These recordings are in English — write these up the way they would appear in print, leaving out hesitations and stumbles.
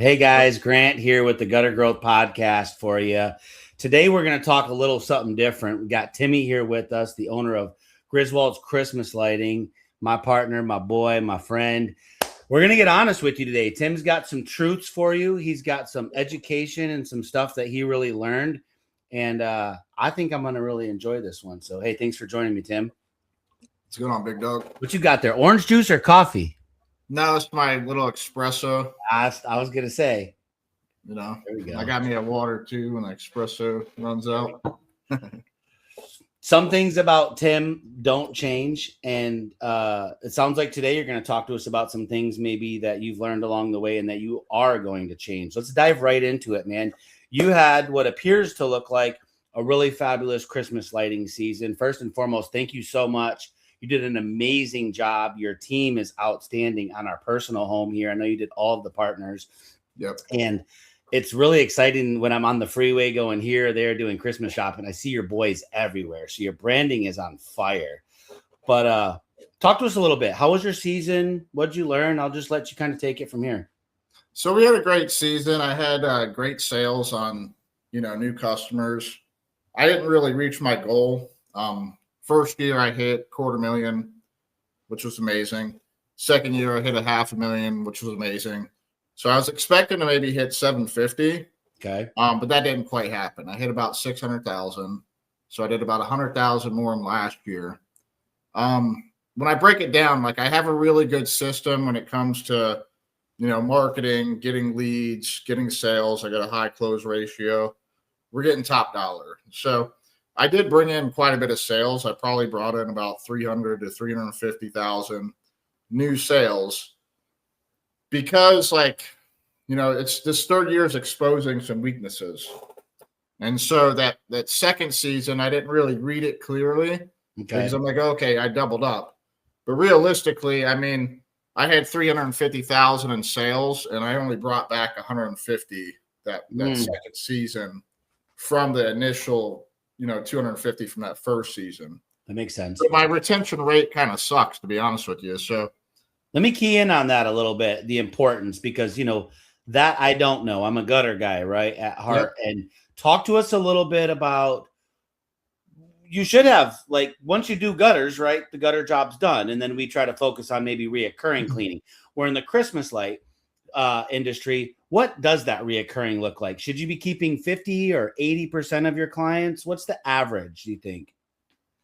Hey guys, Grant here with the Gutter Growth Podcast for you. Today we're going to talk a little something different. We got Timmy here with us, the owner of Griswold's Christmas Lighting, my partner, my boy, my friend. We're going to get honest with you today. Tim's got some truths for you. He's got some education and some stuff that he really learned. And I think I'm going to really enjoy this one. So, hey, thanks for joining me, Tim. What's going on, big dog? What you got there? Orange juice or coffee? No, it's my little espresso. I was going to say. You know, there we go. I got me a water too when the espresso runs out. Some things about Tim don't change. And it sounds like today you're going to talk to us about some things maybe that you've learned along the way and that you are going to change. Let's dive right into it, man. You had what appears to look like a really fabulous Christmas lighting season. First and foremost, thank you so much. You did an amazing job. Your team is outstanding on our personal home here. I know you did all of the partners. Yep. And it's really exciting when I'm on the freeway going here or there doing Christmas shopping. I see your boys everywhere. So your branding is on fire. But talk to us a little bit. How was your season? What'd you learn? I'll just let you kind of take it from here. So we had a great season. I had great sales on, new customers. I didn't really reach my goal. First year I hit $250,000, which was amazing. Second year I hit $500,000, which was amazing. So I was expecting to maybe hit 750. Okay. But that didn't quite happen. I hit about 600,000. So I did about 100,000 more than last year. When I break it down, like I have a really good system when it comes to, marketing, getting leads, getting sales. I got a high close ratio. We're getting top dollar. So I did bring in quite a bit of sales. I probably brought in about 300 to 350,000 new sales because it's this third year is exposing some weaknesses. And so that second season, I didn't really read it clearly because I'm like, okay, I doubled up. But realistically, I mean, I had 350,000 in sales and I only brought back 150 that second season from the initial 250 from that first season. That makes sense. So my retention rate kind of sucks, to be honest with you. So let me key in on that a little bit, the importance, because, that I don't know. I'm a gutter guy, right, at heart. Yep. And talk to us a little bit about, you should have, like, once you do gutters, right, the gutter job's done. And then we try to focus on maybe reoccurring cleaning. Where in the Christmas light industry, what does that reoccurring look like? Should you be keeping 50 or 80% of your clients? What's the average, do you think?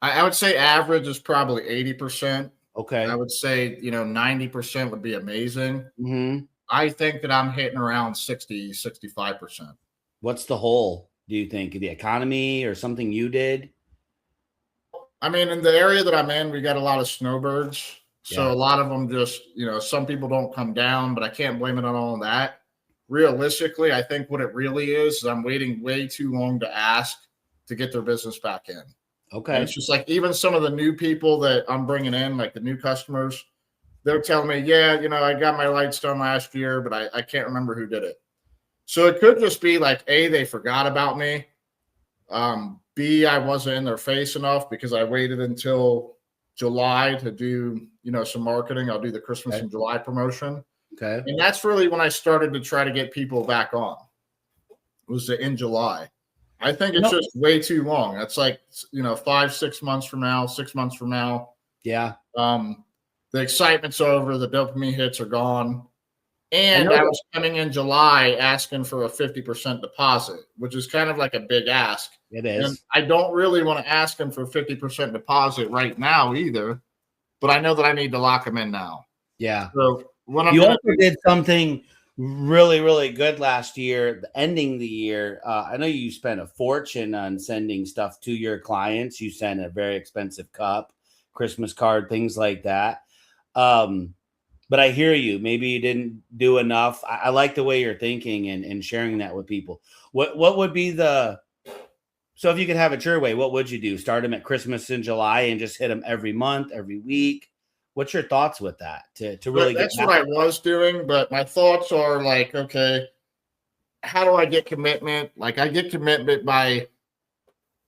I would say average is probably 80%. Okay. I would say, 90% would be amazing. Mm-hmm. I think that I'm hitting around 60, 65%. What's the hole, do you think? The economy or something you did? I mean, in the area that I'm in, we got a lot of snowbirds. So a lot of them just, some people don't come down, but I can't blame it on all of that. Realistically, I think what it really is I'm waiting way too long to ask to get their business back in. Okay. And it's just like even some of the new people that I'm bringing in, like the new customers, they're telling me, yeah, I got my lights done last year, but I can't remember who did it. So it could just be like, A, they forgot about me. B, I wasn't in their face enough because I waited until July to do, some marketing. I'll do the Christmas in July promotion. Okay. And that's really when I started to try to get people back on. It was in July. I think it's just way too long. That's like, 5-6 months from now, 6 months from now. Yeah. The excitement's over. The dopamine hits are gone. And I was coming in July asking for a 50% deposit, which is kind of like a big ask. It is. And I don't really want to ask them for a 50% deposit right now either, but I know that I need to lock them in now. Yeah. So you also did something really, really good last year, ending the year. I know you spent a fortune on sending stuff to your clients. You sent a very expensive cup, Christmas card, things like that. But I hear you. Maybe you didn't do enough. I like the way you're thinking and sharing that with people. What would be so if you could have it your way, what would you do? Start them at Christmas in July and just hit them every month, every week? What's your thoughts with that to really get that's what I was doing, but my thoughts are like, okay, how do I get commitment? Like I get commitment by,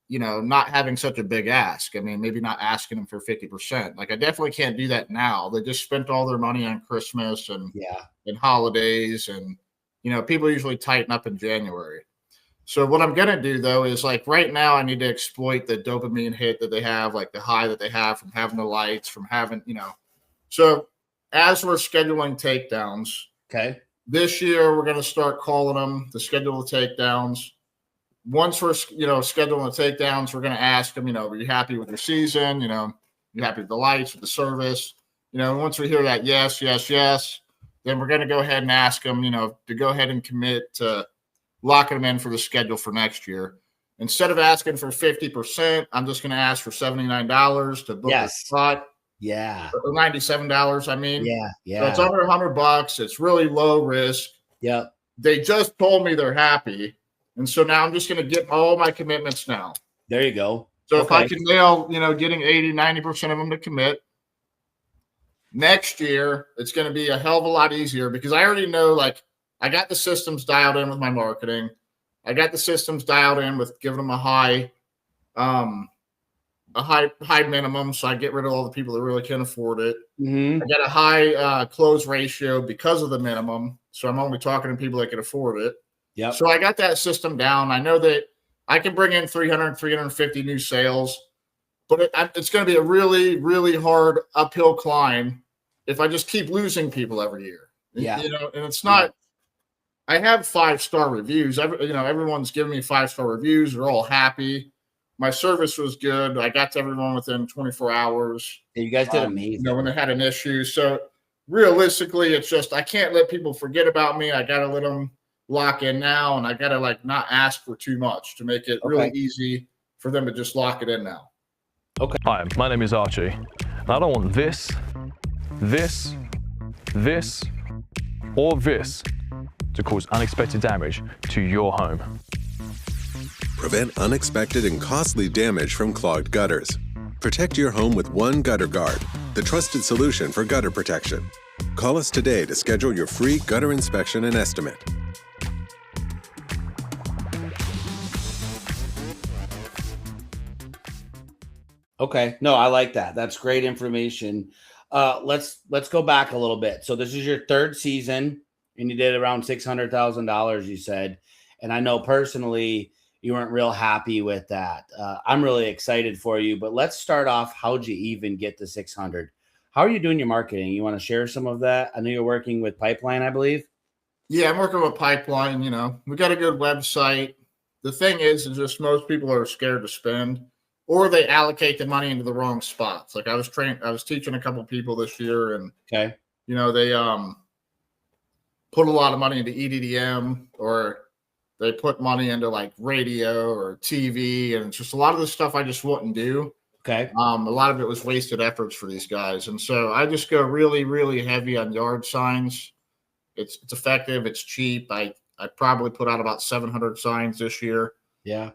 not having such a big ask. I mean, maybe not asking them for 50%. Like I definitely can't do that now. They just spent all their money on Christmas and holidays. And people usually tighten up in January. So what I'm going to do, though, is like right now I need to exploit the dopamine hit that they have, like the high that they have from having the lights, from having, So as we're scheduling takedowns, Okay. this year we're going to start calling them to schedule the takedowns. Once we're, scheduling the takedowns, we're going to ask them, are you happy with your season? You happy with the lights, with the service? Once we hear that, yes, then we're going to go ahead and ask them, to go ahead and commit to locking them in for the schedule for next year. Instead of asking for 50%, I'm just going to ask for $79 to book the spot. Yeah. Or $97, I mean. Yeah. So it's under $100. It's really low risk. Yep. They just told me they're happy. And so now I'm just going to get all my commitments now. There you go. So if I can nail, getting 80, 90% of them to commit, next year, it's going to be a hell of a lot easier because I already know, like, I got the systems dialed in with my marketing. I got the systems dialed in with giving them a high minimum, so I get rid of all the people that really can't afford it. Mm-hmm. I got a high close ratio because of the minimum, so I'm only talking to people that can afford it. Yeah. So I got that system down. I know that I can bring in 300, 350 new sales, but it's going to be a really, really hard uphill climb if I just keep losing people every year. Yeah. And it's not. Yeah. I have 5-star reviews. Everyone's giving me 5-star reviews. They're all happy. My service was good. I got to everyone within 24 hours. Yeah, you guys did amazing. When they had an issue. So realistically, it's just I can't let people forget about me. I got to let them lock in now, and I got to not ask for too much to make it really easy for them to just lock it in now. Okay. Hi, my name is Archie. And I don't want this, or this to cause unexpected damage to your home. Prevent unexpected and costly damage from clogged gutters. Protect your home with One Gutter Guard, the trusted solution for gutter protection. Call us today to schedule your free gutter inspection and estimate. Okay. No, I like that. That's great information. Let's go back a little bit. So this is your third season, and you did around $600,000, you said. And I know personally you weren't real happy with that. I'm really excited for you, but let's start off. How'd you even get to 600? How are you doing your marketing? You want to share some of that? I know you're working with Pipeline, I believe. Yeah, I'm working with Pipeline. We got a good website. The thing is just most people are scared to spend, or they allocate the money into the wrong spots. Like I was teaching a couple of people this year, and they put a lot of money into EDDM, or they put money into like radio or TV, and it's just a lot of the stuff I just wouldn't do. Okay. A lot of it was wasted efforts for these guys. And so I just go really, really heavy on yard signs. It's effective. It's cheap. I probably put out about 700 signs this year. Yeah.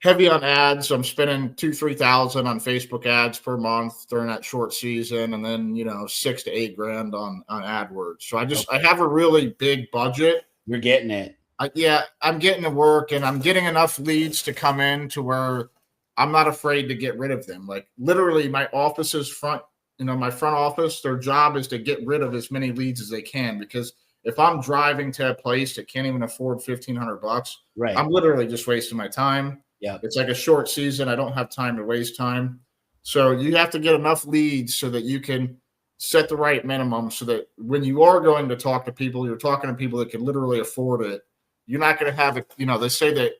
Heavy on ads. I'm spending $2,000-3,000 on Facebook ads per month during that short season. And then, $6,000 to $8,000 on AdWords. So I have a really big budget. You're getting it. I'm getting to work, and I'm getting enough leads to come in to where I'm not afraid to get rid of them. Like literally my office's my front office, their job is to get rid of as many leads as they can, because if I'm driving to a place that can't even afford $1,500, right, I'm literally just wasting my time. Yeah. It's like a short season. I don't have time to waste time. So you have to get enough leads so that you can set the right minimum, so that when you are going to talk to people, you're talking to people that can literally afford it. You're not going to have it. They say that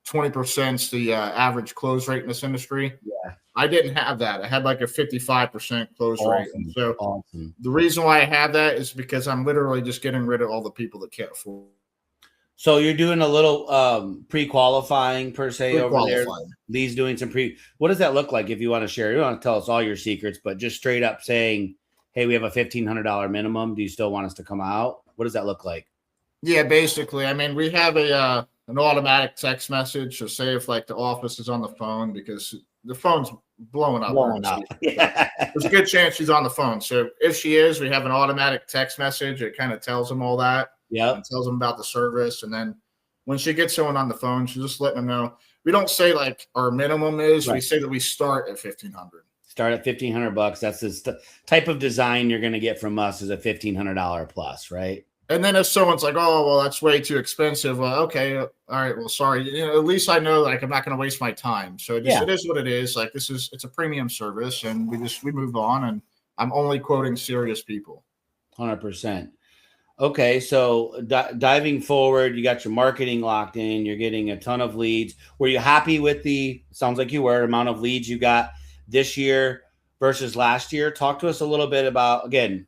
20% is the average close rate in this industry. Yeah. I didn't have that. I had like a 55% close rate. And so awesome. The reason why I have that is because I'm literally just getting rid of all the people that can't afford. So you're doing a little pre-qualifying per se over there. Lee's doing some what does that look like if you want to share? You don't want to tell us all your secrets, but just straight up saying, hey, we have a $1,500 minimum. Do you still want us to come out? What does that look like? Yeah, basically. I mean, we have an automatic text message. So say if like the office is on the phone, because the phone's blowing up. Yeah. There's a good chance she's on the phone. So if she is, we have an automatic text message. It kind of tells them all that. Yeah. Tells them about the service. And then when she gets someone on the phone, she's just letting them know. We don't say like our minimum is. Right. We say that we start at $1,500. Start at $1,500. That's the type of design you're going to get from us is a $1,500 plus, right? And then if someone's like, "Oh, well, that's way too expensive," well, okay, all right, well, sorry. At least I know like I'm not going to waste my time. So Yeah. it is what it is. Like it's a premium service, and we move on. And I'm only quoting serious people. 100%. Okay, so diving forward, you got your marketing locked in. You're getting a ton of leads. Were you happy with sounds like you were, amount of leads you got this year versus last year? Talk to us a little bit about, again,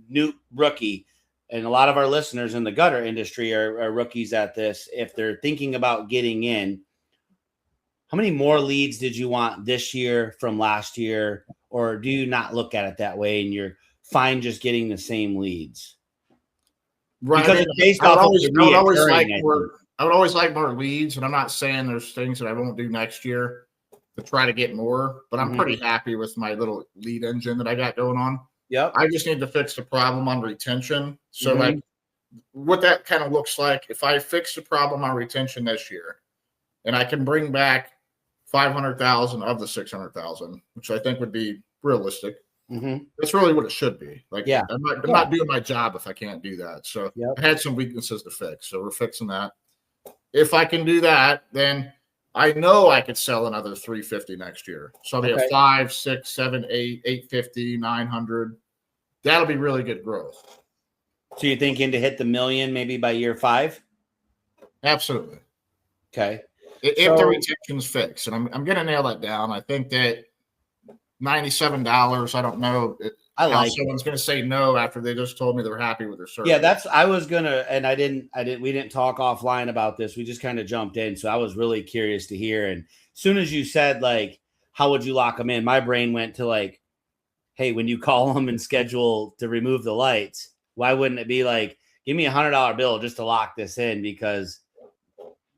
new rookie. And a lot of our listeners in the gutter industry are rookies at this. If they're thinking about getting in, how many more leads did you want this year from last year? Or do you not look at it that way and you're fine just getting the same leads? Right. Because it's based off of I would always like reoccurring, more. I would always like more leads, and I'm not saying there's things that I won't do next year to try to get more, but I'm pretty happy with my little lead engine that I got going on. Yep. I just need to fix the problem on retention. So like what that kind of looks like, if I fix the problem on retention this year and I can bring back 500,000 of the 600,000, which I think would be realistic. That's really what it should be. Like, yeah, I'm not doing my job if I can't do that. So yep. I had some weaknesses to fix. So we're fixing that. If I can do that, then I know I could sell another 350 next year. So I'll be at 5, 6, 7, 8, 850, 900. That'll be really good growth. So you're thinking to hit the million maybe by year 5? Absolutely. Okay. If the retention's fixed, and I'm going to nail that down. I think that $97. I don't know how someone's going to say no after they just told me they're happy with their service. Yeah, I was gonna, and we didn't talk offline about this. We just kind of jumped in, so I was really curious to hear. And as soon as you said like, how would you lock them in? My brain went to like, hey, when you call them and schedule to remove the lights, why wouldn't it be like, give me $100 bill just to lock this in, because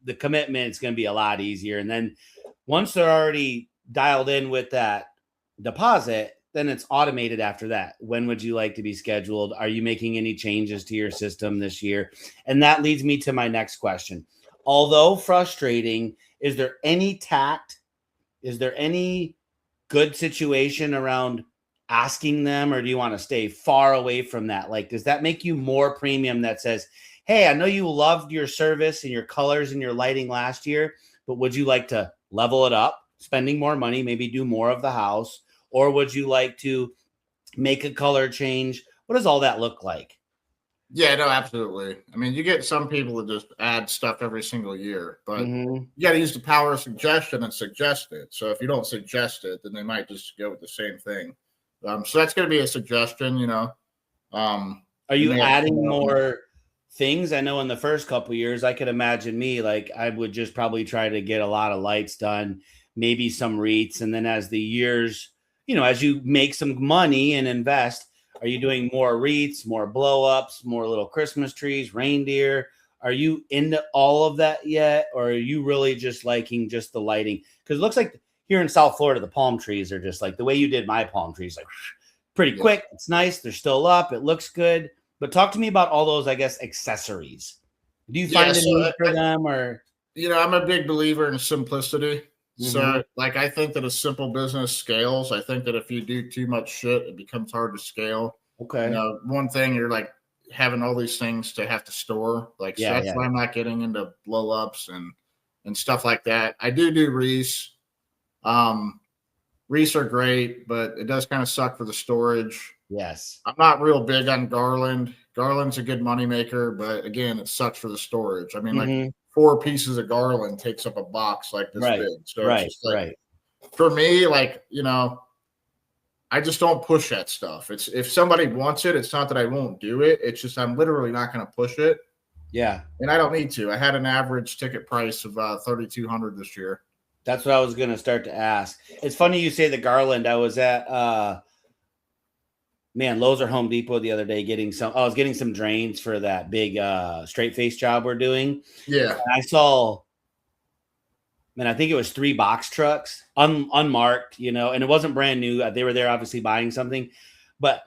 the commitment's going to be a lot easier. And then once they're already dialed in with that deposit, then it's automated after that. When would you like to be scheduled? Are you making any changes to your system this year? And that leads me to my next question. Although frustrating, is there any tact? Is there any good situation around asking them, or do you want to stay far away from that? Like, does that make you more premium that says, hey, I know you loved your service and your colors and your lighting last year, but would you like to level it up, spending more money, maybe do more of the house? Or would you like to make a color change? What does all that look like? Yeah, no, absolutely. I mean, you get some people that just add stuff every single year, but you got to use the power of suggestion and suggest it. So if you don't suggest it, then they might just go with the same thing. So that's going to be a suggestion, you know. Are you adding more things? I know in the first couple of years, I could imagine me, like I would just probably try to get a lot of lights done, maybe some REITs. And then as the years, you know, as you make some money and invest, are you doing more REITs, more blow ups, more little Christmas trees, reindeer? Are you into all of that yet? Or are you really just liking just the lighting? Because it looks like here in South Florida, the palm trees are just like the way you did my palm trees, like pretty quick. It's nice. They're still up. It looks good. But talk to me about all those, I guess, accessories. Do you find a need for them, or? You know, I'm a big believer in simplicity. So, like, I think that a simple business scales. I think that if you do too much shit, it becomes hard to scale. Okay. You know, one thing, you're like having all these things to have to store. Like, so that's why I'm not getting into blow ups and stuff like that. I do wreaths. Wreaths are great, but it does kind of suck for the storage. Yes. I'm not real big on garland. Garland's a good moneymaker, but again, it sucks for the storage. I mean, like 4 pieces of garland takes up a box like this big. So it's just like, for me, like, you know, I just don't push that stuff. It's if somebody wants it, it's not that I won't do it. It's just I'm literally not going to push it. Yeah. And I don't need to. I had an average ticket price of $3,200 this year. That's what I was going to start to ask. It's funny you say the garland. I was at Lowe's or Home Depot the other day I was getting some drains for that big straight face job we're doing. Yeah. And I saw, I think it was 3 box trucks unmarked, you know, and it wasn't brand new. They were there obviously buying something, but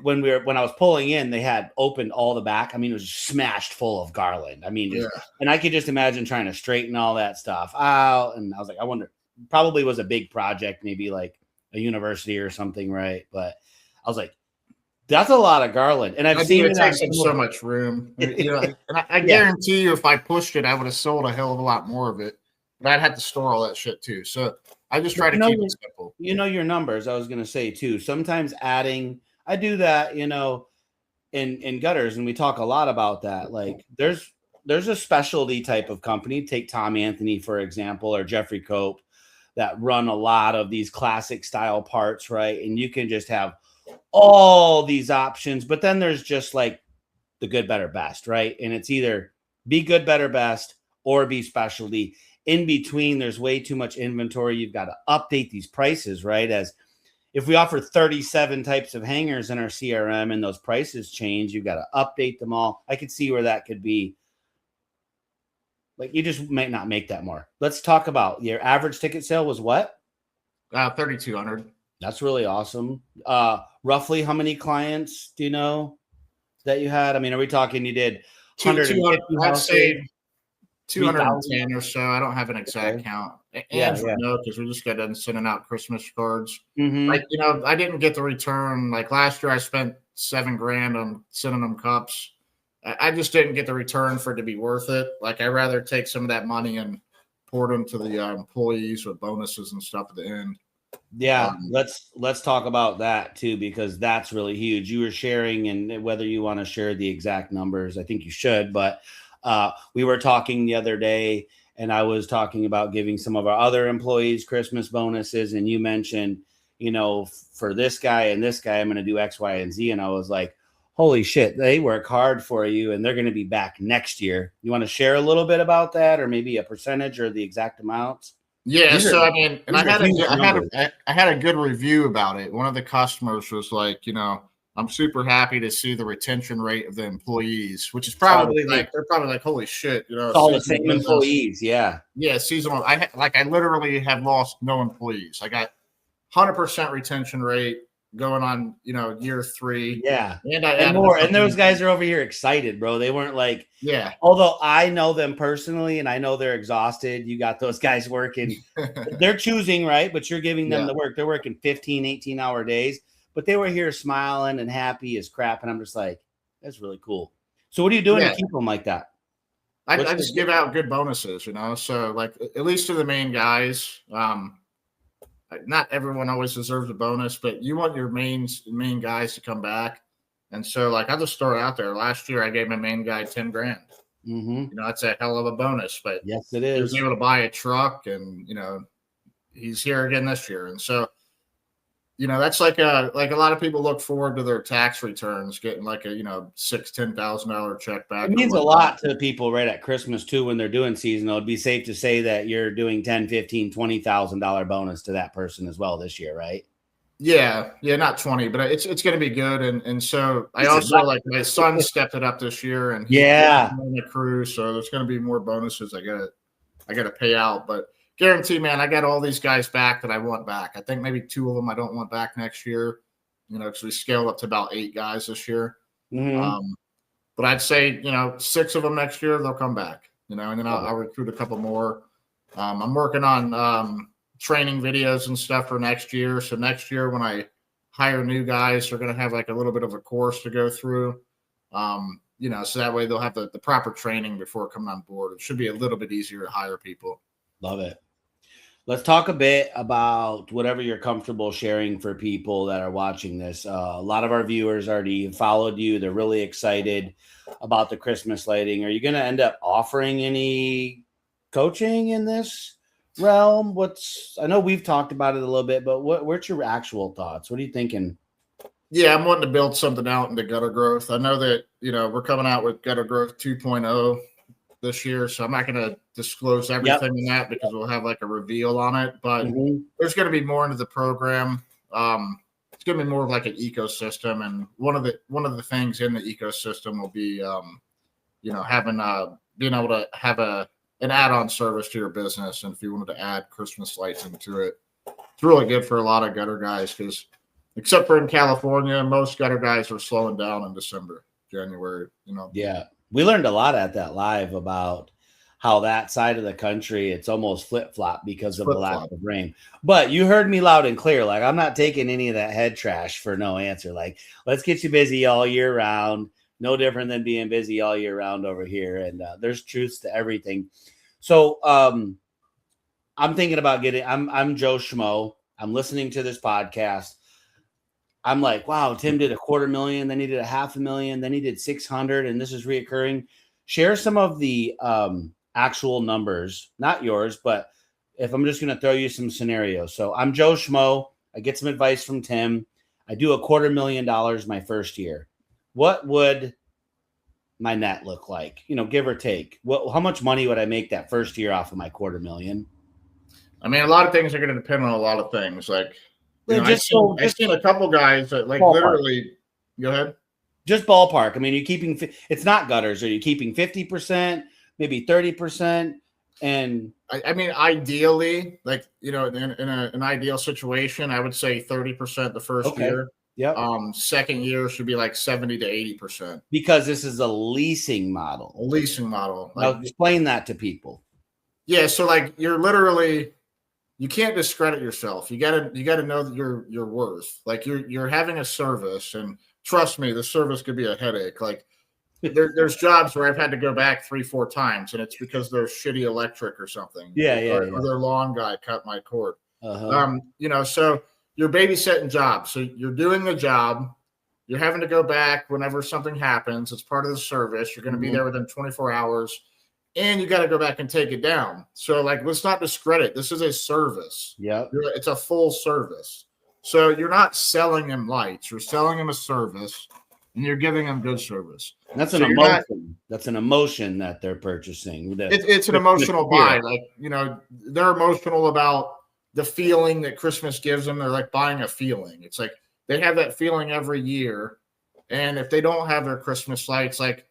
when I was pulling in, they had opened all the back. I mean, it was smashed full of garland. I mean, and I could just imagine trying to straighten all that stuff out. And I was like, I wonder, probably was a big project, maybe like a university or something. Right. But I was like, That's a lot of garland. And I've seen It it takes on up so much room. You know, and I yeah. guarantee you, if I pushed it, I would have sold a hell of a lot more of it. But I'd have to store all that shit too. So I just try to keep it simple. You know your numbers. I was going to say too. Sometimes adding, I do that. In gutters, and we talk a lot about that. Like there's a specialty type of company. Take Tom Anthony for example, or Jeffrey Cope, that run a lot of these classic style parts, right? And you can just have all these options, but then there's just like the good, better, best, right? And it's either be good, better, best, or be specialty. In between, there's way too much inventory. You've got to update these prices, right? As if we offer 37 types of hangers in our CRM and those prices change, you've got to update them all. I could see where that could be. Like you just might not make that more. Let's talk about your average ticket sale was what? 3,200. That's really awesome. Roughly how many clients do you know that you had? I mean, are we talking you did 150? I'd say 210 or so. I don't have an exact count. And no, because we just got done sending out Christmas cards. Mm-hmm. Like, I didn't get the return. Like last year, I spent $7,000 on sending them cups. I just didn't get the return for it to be worth it. Like, I'd rather take some of that money and pour them to the employees with bonuses and stuff at the end. Yeah, let's talk about that too, because that's really huge. You were sharing, and whether you want to share the exact numbers, I think you should, but we were talking the other day, and I was talking about giving some of our other employees Christmas bonuses, and you mentioned, for this guy and this guy, I'm going to do X, Y, and Z, and I was like, holy shit, they work hard for you, and they're going to be back next year. You want to share a little bit about that, or maybe a percentage or the exact amounts? Yeah, so I mean, and I had a good review about it. One of the customers was like, I'm super happy to see the retention rate of the employees, which is probably they're probably like, holy shit, it's all the same employees, yeah, seasonal. I literally have lost no employees. I got 100% retention rate going on, year 3. Yeah, and more. And those guys are over here excited, bro. They weren't like, although I know them personally and I know they're exhausted. You got those guys working. They're choosing, right? But you're giving them the work. They're working 15, 18-hour days, but they were here smiling and happy as crap. And I'm just like, that's really cool. So what are you doing to keep them like that? I just give out good bonuses, so like at least to the main guys. Not everyone always deserves a bonus, but you want your main guys to come back. And so like I'll just throw it out there. Last year I gave my main guy $10,000. Mm-hmm. That's a hell of a bonus, but yes, it is. He was able to buy a truck, and he's here again this year. And so that's like a lot of people look forward to their tax returns, getting like a $6,000-$10,000 check back. It means a lot to people right at Christmas too when they're doing seasonal. It'd be safe to say that you're doing $10,000, $15,000, $20,000 bonus to that person as well this year, right? Yeah, not 20, but it's going to be good. And so I also like my son stepped it up this year, and he's on the crew, so there's going to be more bonuses I got to pay out, but. Guarantee, man, I got all these guys back that I want back. I think maybe 2 of them I don't want back next year, because we scaled up to about 8 guys this year. Mm-hmm. But I'd say, 6 of them next year, they'll come back, and then I'll recruit a couple more. I'm working on training videos and stuff for next year. So next year when I hire new guys, they're going to have like a little bit of a course to go through, so that way they'll have the proper training before coming on board. It should be a little bit easier to hire people. Love it. Let's talk a bit about whatever you're comfortable sharing for people that are watching this. A lot of our viewers already followed you. They're really excited about the Christmas lighting. Are you going to end up offering any coaching in this realm? I know we've talked about it a little bit, but what's your actual thoughts? What are you thinking? Yeah, I'm wanting to build something out into gutter growth. I know that, we're coming out with gutter growth 2.0 this year, so I'm not going to disclose everything in that because we'll have like a reveal on it, but there's going to be more into the program. It's going to be more of like an ecosystem, and one of the things in the ecosystem will be having being able to have an add-on service to your business. And if you wanted to add Christmas lights into it, it's really good for a lot of gutter guys, because except for in California, most gutter guys are slowing down in December, January. Yeah, we learned a lot at that live about how that side of the country, it's almost flip-flop because of the lack Flip-flop. of rain. But you heard me loud and clear. Like, I'm not taking any of that head trash for no answer. Like, let's get you busy all year round. No different than being busy all year round over here. And there's truths to everything. So I'm thinking about I'm Joe Schmo. I'm listening to this podcast. I'm like, wow, Tim did $250,000, then he did $500,000, then he did 600, and this is reoccurring. Share some of the actual numbers, not yours, but if I'm just going to throw you some scenarios. So I'm Joe Schmo. I get some advice from Tim. I do $250,000 my first year. What would my net look like? You know, give or take. How much money would I make that first year off of my $250,000? I mean, a lot of things are going to depend on a lot of things. Like, you know, I've seen a couple guys that like literally. Go ahead. Just ballpark. I mean, you're keeping. It's not gutters. Are you keeping 50%, maybe 30%? And I mean, ideally, like, you know, in an ideal situation, I would say 30% the first year. Yep. Second year should be like 70 to 80%. Because this is a leasing model. A leasing model. Now, explain that to people. Yeah. So like, you're literally. You can't discredit yourself. You gotta know that you're worth. Like you're having a service, and trust me, the service could be a headache. Like there's jobs where I've had to go back 3-4 times, and it's because there's shitty electric or something. Or their lawn guy cut my cord. You know, so you're babysitting jobs. So you're doing the job. You're having to go back whenever something happens. It's part of the service. You're going to be there within 24 hours. And you got to go back and take it down. So, like, let's not discredit. This is a service. Yeah, it's a full service. So you're not selling them lights. You're selling them a service, and you're giving them good service. That's an emotion. That's an emotion that they're purchasing. It's an emotional buy. Like, you know, they're emotional about the feeling that Christmas gives them. They're like buying a feeling. It's like they have that feeling every year, and if they don't have their Christmas lights, like,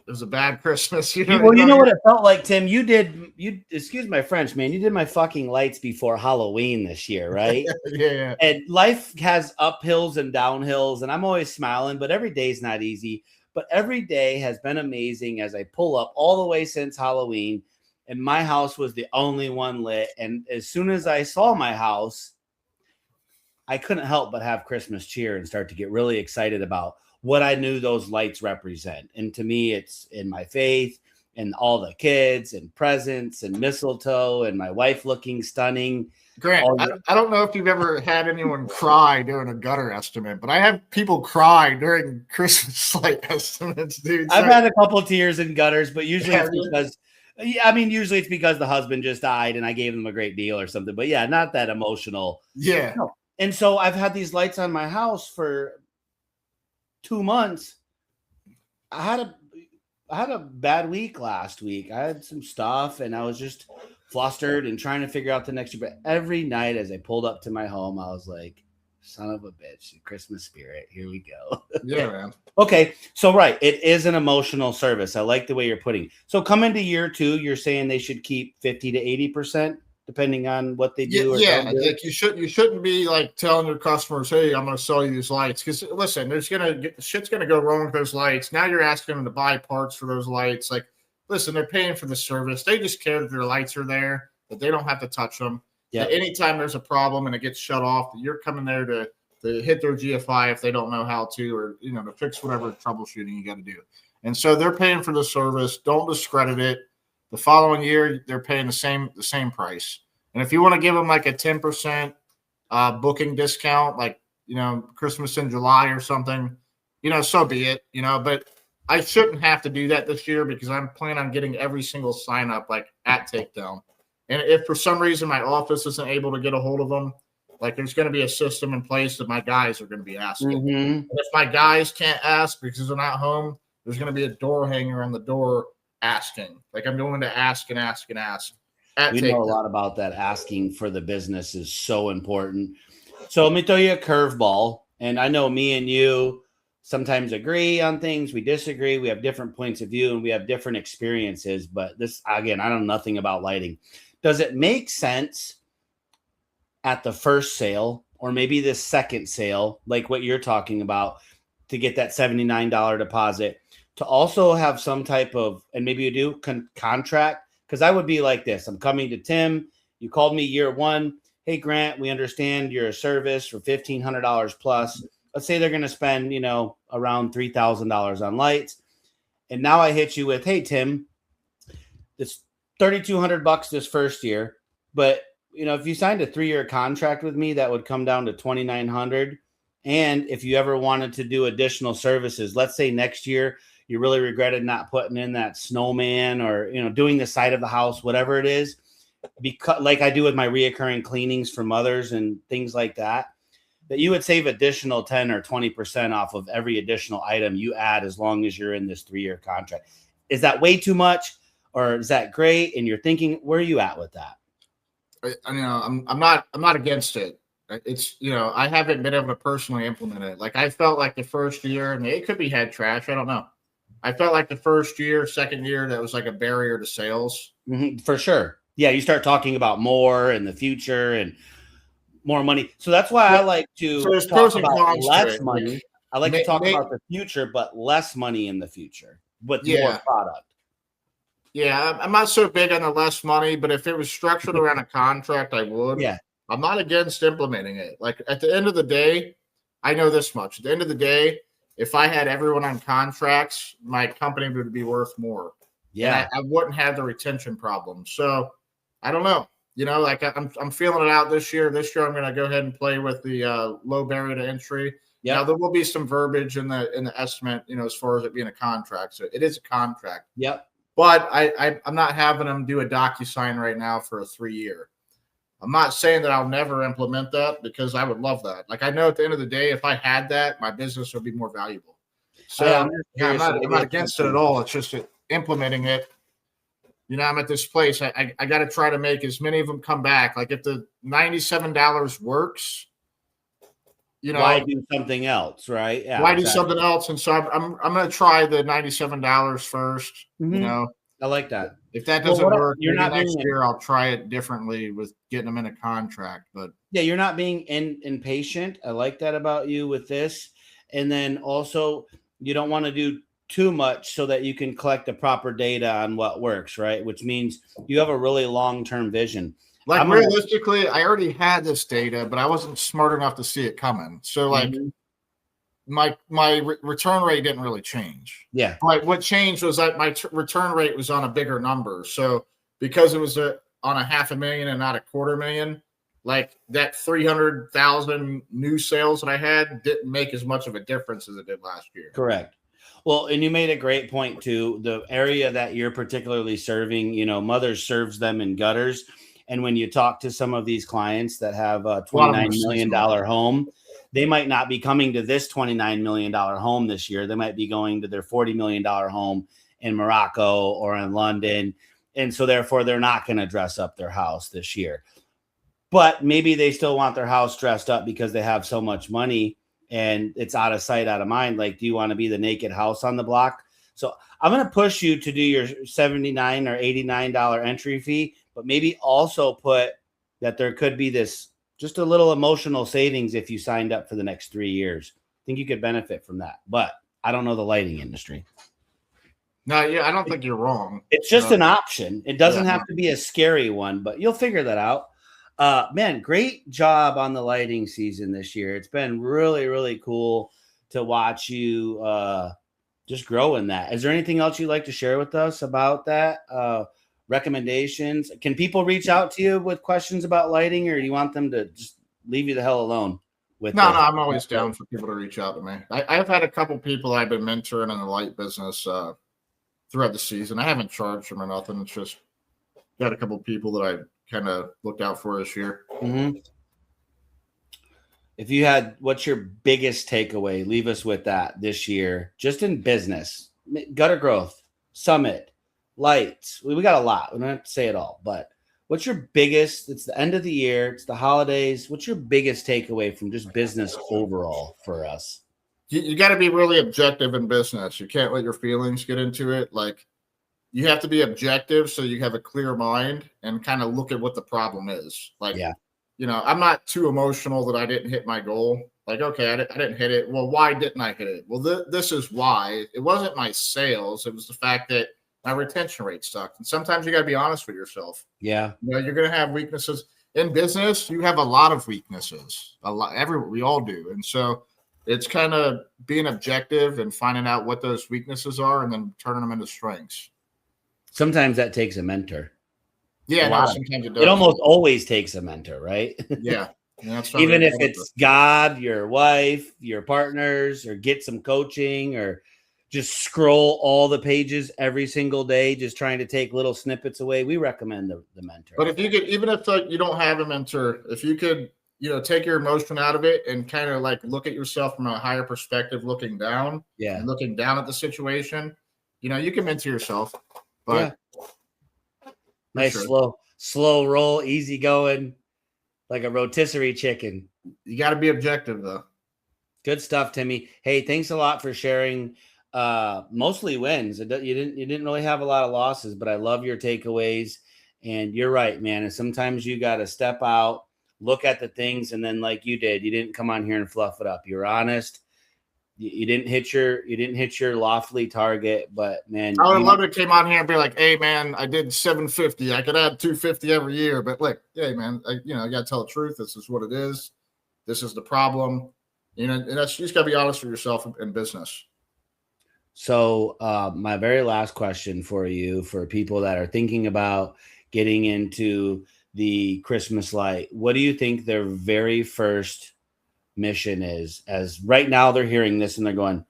it was a bad Christmas. You know what it felt like, Tim? You excuse my French, man. You did my fucking lights before Halloween this year, right? Yeah. And life has uphills and downhills, and I'm always smiling, but every day is not easy. But every day has been amazing as I pull up all the way since Halloween, and my house was the only one lit. And as soon as I saw my house, I couldn't help but have Christmas cheer and start to get really excited about what I knew those lights represent. And to me, it's in my faith and all the kids and presents and mistletoe and my wife looking stunning. Grant, I don't know if you've ever had anyone cry during a gutter estimate, but I have people cry during Christmas light estimates, dude. I've had a couple of tears in gutters, but usually usually it's because the husband just died and I gave them a great deal or something. But yeah, not that emotional. Yeah. No. And so I've had these lights on my house for 2 months. I had a bad week last week. I had some stuff and I was just flustered and trying to figure out the next year. But every night as I pulled up to my home, I was like, son of a bitch, the Christmas spirit. Here we go. Yeah, man. Okay. So, right. It is an emotional service. I like the way you're putting it. So coming to year 2, you're saying they should keep 50 to 80%. Depending on what they do. Yeah, like you shouldn't be like telling your customers, "Hey, I'm going to sell you these lights." Because listen, shit's going to go wrong with those lights. Now you're asking them to buy parts for those lights. Like, listen, they're paying for the service. They just care that their lights are there, that they don't have to touch them. Yeah. Anytime there's a problem and it gets shut off, you're coming there to hit their GFI if they don't know how to, or to fix whatever troubleshooting you got to do. And so they're paying for the service. Don't discredit it. The following year, they're paying the same price. And if you want to give them like a 10% booking discount, like, Christmas in July or something, so be it, but I shouldn't have to do that this year because I'm planning on getting every single sign up like at takedown. And if for some reason my office isn't able to get a hold of them, like there's going to be a system in place that my guys are going to be asking. Mm-hmm. And if my guys can't ask because they're not home, there's going to be a door hanger on the door asking. Like I'm going to ask and ask and ask. We know a lot about that. Asking for the business is so important. So let me throw you a curveball. And I know me and you sometimes agree on things. We disagree. We have different points of view and we have different experiences. But this, again, I know nothing about lighting. Does it make sense at the first sale or maybe the second sale, like what you're talking about, to get that $79 deposit to also have some type of, and maybe you do, contract. Because I would be like this. I'm coming to Tim. You called me year one. Hey, Grant, we understand you're a service for $1,500 plus. Let's say they're going to spend, around $3,000 on lights. And now I hit you with, hey, Tim, it's $3,200 this first year. But, if you signed a 3-year contract with me, that would come down to $2,900. And if you ever wanted to do additional services, let's say next year you really regretted not putting in that snowman or, doing the side of the house, whatever it is, because like I do with my reoccurring cleanings for mothers and things like that, that you would save additional 10 or 20% off of every additional item you add as long as you're in this 3-year contract. Is that way too much or is that great? And you're thinking, where are you at with that? I'm not against it. It's, I haven't been able to personally implement it. Like I felt like the first year, and it could be head trash, I don't know. I felt like the first year, second year, that was like a barrier to sales. Mm-hmm, for sure. Yeah, you start talking about more in the future and more money. So that's why I like to talk about less money. I like to talk about the future, but less money in the future with more product. Yeah, I'm not so big on the less money, but if it was structured around a contract, I would. Yeah. I'm not against implementing it. Like at the end of the day, I know this much. At the end of the day, if I had everyone on contracts, my company would be worth more. Yeah. I wouldn't have the retention problem. So I don't know. Like I'm feeling it out this year. This year I'm going to go ahead and play with the low barrier to entry. Yeah. Now there will be some verbiage in the estimate, as far as it being a contract. So it is a contract. Yep. But I'm not having them do a DocuSign right now for a 3-year. I'm not saying that I'll never implement that because I would love that. Like I know at the end of the day, if I had that, my business would be more valuable. So I'm not against it at all. It's just implementing it. I'm at this place. I got to try to make as many of them come back. Like if the $97 works, why do something else, right? Yeah, why do something else? And so I'm going to try the $97 first. Mm-hmm. I like that. If that doesn't work, next year I'll try it differently with getting them in a contract. But yeah, you're not being impatient. I like that about you with this. And then also you don't want to do too much so that you can collect the proper data on what works, right? Which means you have a really long-term vision. Like realistically, I already had this data, but I wasn't smart enough to see it coming. So like my return rate didn't really change. Yeah. But what changed was that my return rate was on a bigger number. So because it was on $500,000 and not $250,000, like that 300,000 new sales that I had didn't make as much of a difference as it did last year. Correct. Well, and you made a great point too. The area that you're particularly serving, mothers serves them in gutters. And when you talk to some of these clients that have a $29 million home, they might not be coming to this $29 million home this year. They might be going to their $40 million home in Morocco or in London. And so therefore they're not going to dress up their house this year. But maybe they still want their house dressed up because they have so much money and it's out of sight, out of mind. Like, do you want to be the naked house on the block? So I'm going to push you to do your $79 or $89 entry fee, but maybe also put that there could be this just a little emotional savings if you signed up for the next 3 years. I think you could benefit from that, but I don't know the lighting industry. No, yeah, I don't think you're wrong. It's just an option. It doesn't have to be a scary one, but you'll figure that out. Man, great job on the lighting season this year. It's been really, really cool to watch you just grow in that. Is there anything else you'd like to share with us about that? Recommendations? Can people reach out to you with questions about lighting, or do you want them to just leave you the hell alone? No, I'm always down for people to reach out to me. I've had a couple people I've been mentoring in the light business throughout the season. I haven't charged them or nothing. It's just got a couple people that I kind of looked out for this year. Mm-hmm. If you had, what's your biggest takeaway? Leave us with that this year, just in business, gutter growth, summit, lights. We got a lot. We don't have to say it all, but what's your biggest? It's the end of the year. It's the holidays. What's your biggest takeaway from just business overall for us? You got to be really objective in business. You can't let your feelings get into it. Like, you have to be objective so you have a clear mind and kind of look at what the problem is. Like, I'm not too emotional that I didn't hit my goal. Like, okay, I didn't hit it. Well, why didn't I hit it? Well, this is why. It wasn't my sales. It was the fact that my retention rate sucked. And sometimes you got to be honest with yourself. Yeah. You're going to have weaknesses in business. You have a lot of weaknesses. We all do. And so it's kind of being objective and finding out what those weaknesses are and then turning them into strengths. Sometimes that takes a mentor. Yeah, no, sometimes it does. It almost always takes a mentor, right? Yeah. Even if it's God, your wife, your partners, or get some coaching, or just scroll all the pages every single day, just trying to take little snippets away, we recommend the mentor. But if you could, even if you don't have a mentor, if you could, take your emotion out of it and kind of like look at yourself from a higher perspective, looking down, and looking down at the situation, you can mentor yourself. But nice, slow roll, easy going. Like a rotisserie chicken. You got to be objective, though. Good stuff, Timmy. Hey, thanks a lot for sharing. Mostly wins. You didn't really have a lot of losses, but I love your takeaways. And you're right, man. And sometimes you got to step out, look at the things, and then like you did, you didn't come on here and fluff it up. You're honest. You didn't hit your lofty target, but man, I would love to came on here and be like, "Hey, man, I did 750. I could add 250 every year." But like, hey, man, you got to tell the truth. This is what it is. This is the problem. And you just got to be honest with yourself in business. So, my very last question for you, for people that are thinking about getting into the Christmas light, what do you think their very first mission is? As right now they're hearing this and they're going,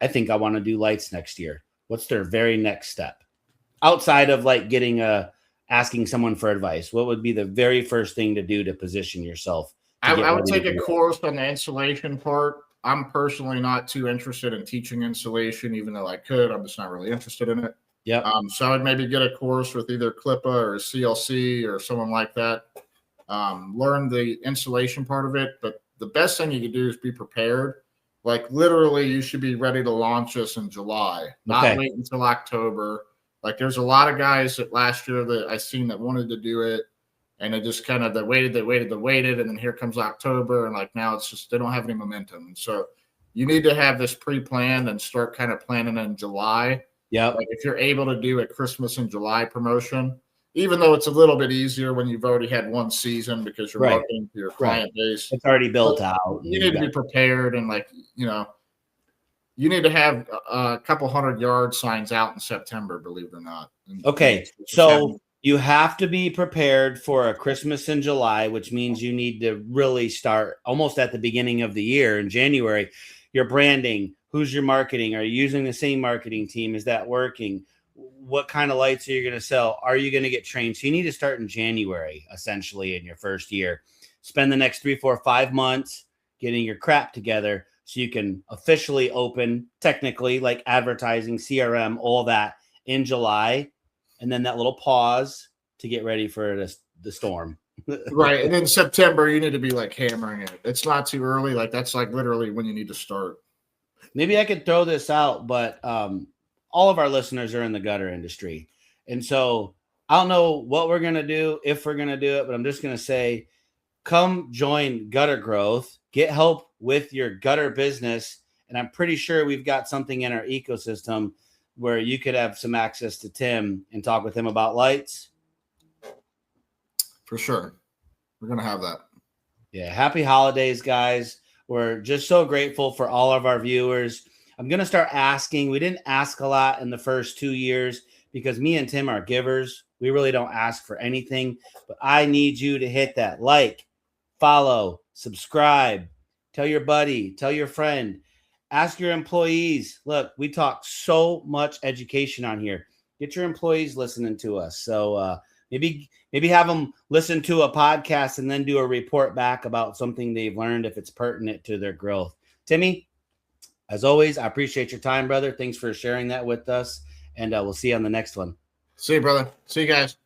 I think I want to do lights next year. What's their very next step outside of like asking someone for advice? What would be the very first thing to do to position yourself? I would take a course on the installation part. I'm personally not too interested in teaching installation, even though I could. I'm just not really interested in it. Yeah. So I would maybe get a course with either Clippa or CLC or someone like that. Learn the installation part of it, but the best thing you could do is be prepared. Like literally, you should be ready to launch this in July, not wait until October. Like there's a lot of guys that last year that I seen that wanted to do it, and they just kind of they waited, and then here comes October, and like now it's just they don't have any momentum. And so you need to have this pre-planned and start kind of planning in July. Yeah. Like if you're able to do a Christmas in July promotion, even though it's a little bit easier when you've already had one season because you're marketing to your client base. It's already built out. You need to be prepared and you need to have a couple 100-yard signs out in September, believe it or not. Okay. So you have to be prepared for a Christmas in July, which means you need to really start almost at the beginning of the year in January. Your branding, who's your marketing? Are you using the same marketing team? Is that working? What kind of lights are you going to sell? Are you going to get trained? So you need to start in January, essentially, in your first year. Spend the next 3, 4, 5 months getting your crap together so you can officially open, technically, like advertising, CRM, all that in July. And then that little pause to get ready for the storm. Right. And then September, you need to be like hammering it. It's not too early. Like that's like literally when you need to start. Maybe I could throw this out, but all of our listeners are in the gutter industry. And so I don't know what we're going to do, if we're going to do it, but I'm just going to say, come join Gutter Growth, get help with your gutter business. And I'm pretty sure we've got something in our ecosystem where you could have some access to Tim and talk with him about lights. For sure. We're going to have that. Yeah. Happy holidays, guys. We're just so grateful for all of our viewers. I'm going to start asking. We didn't ask a lot in the first 2 years because me and Tim are givers. We really don't ask for anything, but I need you to hit that like, follow, subscribe, tell your buddy, tell your friend, ask your employees. Look, we talk so much education on here. Get your employees listening to us. So maybe have them listen to a podcast and then do a report back about something they've learned if it's pertinent to their growth. Timmy, as always, I appreciate your time, brother. Thanks for sharing that with us, and we'll see you on the next one. See you, brother. See you guys.